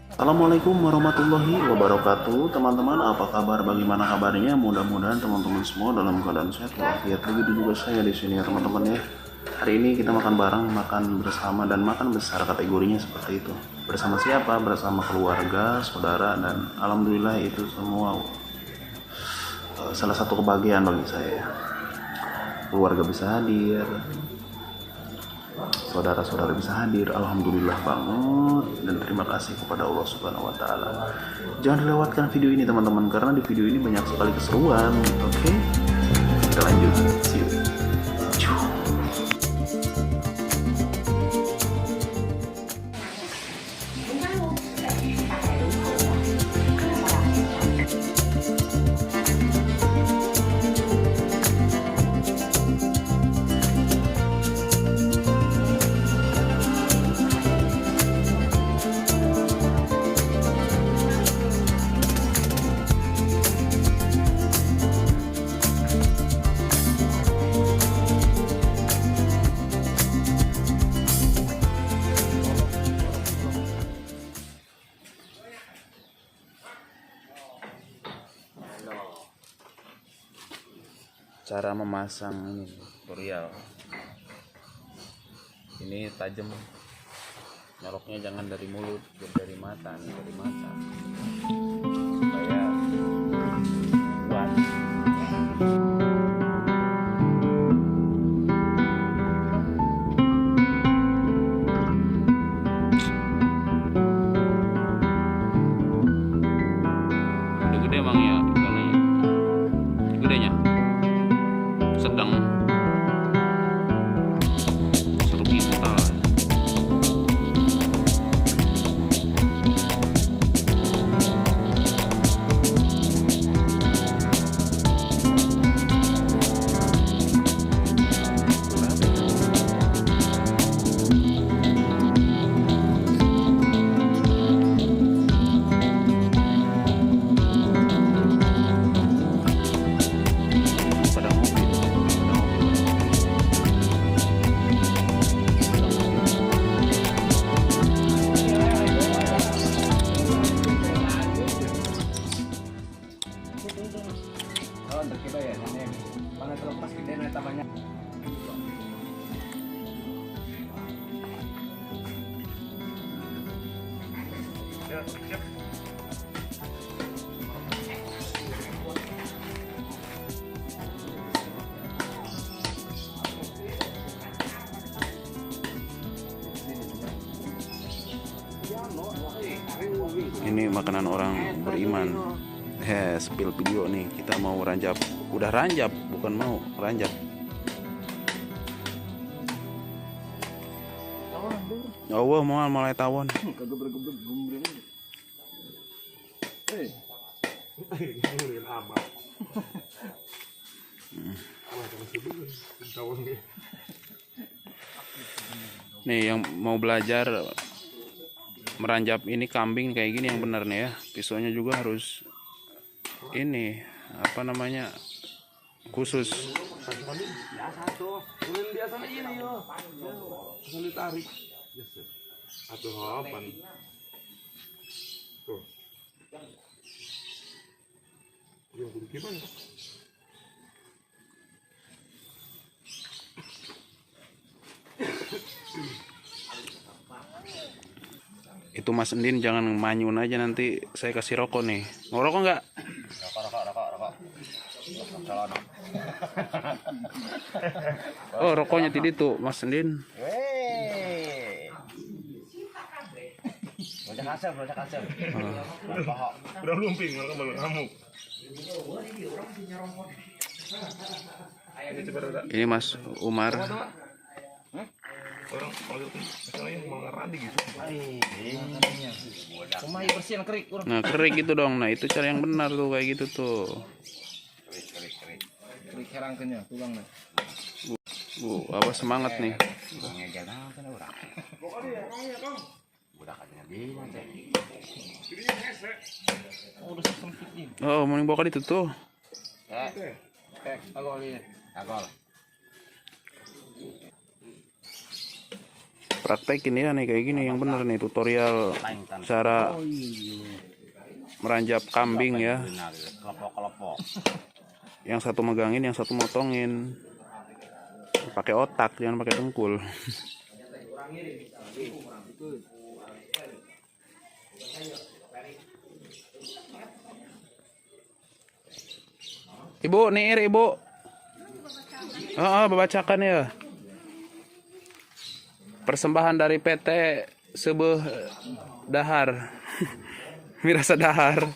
Assalamualaikum warahmatullahi wabarakatuh. Teman-teman, apa kabar? Bagaimana kabarnya? Mudah-mudahan teman-teman semua dalam keadaan sehat walafiat. Begitu juga saya di sini ya teman-teman ya. Hari ini kita makan bareng, makan bersama dan makan besar, kategorinya seperti itu. Bersama siapa? Bersama keluarga, saudara, dan alhamdulillah itu semua salah satu kebahagiaan bagi saya. Keluarga bisa hadir, saudara-saudara bisa hadir, alhamdulillah banget, dan terima kasih kepada Allah Subhanahu wa taala. Jangan dilewatkan video ini teman-teman, karena di video ini banyak sekali keseruan. Oke, kita lanjut. See you. Cara memasang ini tutorial. Ini tajam, nyoloknya jangan dari mulut, dari mata nih, dari mata supaya kuat. Udah gede emang ya ikannya, gedenya sedang seru kita. Ini makanan orang beriman. Spill video nih, kita mau ranjap. Udah ranjap, bukan mau ranjap. Allah mau mulai tawon. Nih yang mau belajar meranjap ini kambing kayak gini yang benar nih ya. Pisaunya juga harus ini apa namanya, khusus. Itu Mas Endin jangan manyun aja, nanti saya kasih rokok nih. Mau rokok nggak? Rokok. Oh, rokoknya tadi tuh Mas Endin. Bocah kasar. Udah lumping kamu. Ini Mas Umar. Orang gitu. Nah, kerik gitu dong. Nah, itu cara yang benar tuh, kayak gitu tuh. Kerik herangkeunnya tulangna. Bu, apa semangat nih. Oh, mau bawa itu tuh. Praktekin ya nih kayak gini yang bener nih, tutorial cara meranjap kambing ya. Yang satu megangin, yang satu motongin. Pakai otak, jangan pakai dengkul. Ibu, niir ibu. Babacakan ya. Persembahan dari PT Sebuah Dahar. Mirasa Dahar.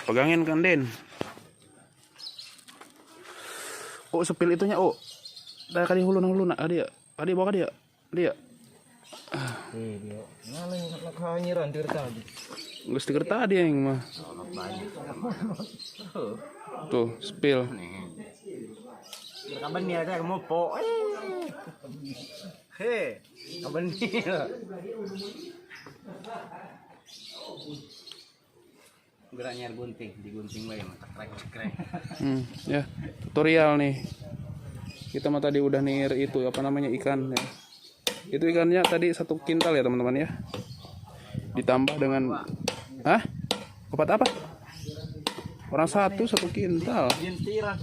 Pegangin kan Den. Oh sepil itunya oh. Dah kali hulu nak dia. Adik bawa dia. Dia. Dia. Ngalang nak nyiran di kereta tadi. Nggak di kereta dia yang mah. Tuh spill. Kapan ni ada mau po. He, kapan ni? Geraknya gunting, digunting bae cekrek. Ya, tutorial nih. Kita mah tadi udah niir itu apa namanya ikan ya. Itu ikannya tadi 1 kintal ya teman-teman ya. Ditambah dengan obat apa? Orang 1 kintal. Jintiran.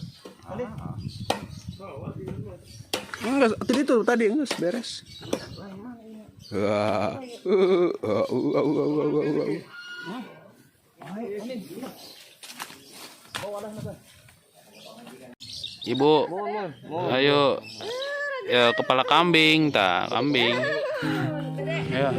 Enggak, itu tadi enggak beres. Ibu, ayo ya kepala kambing, kambing. Ya.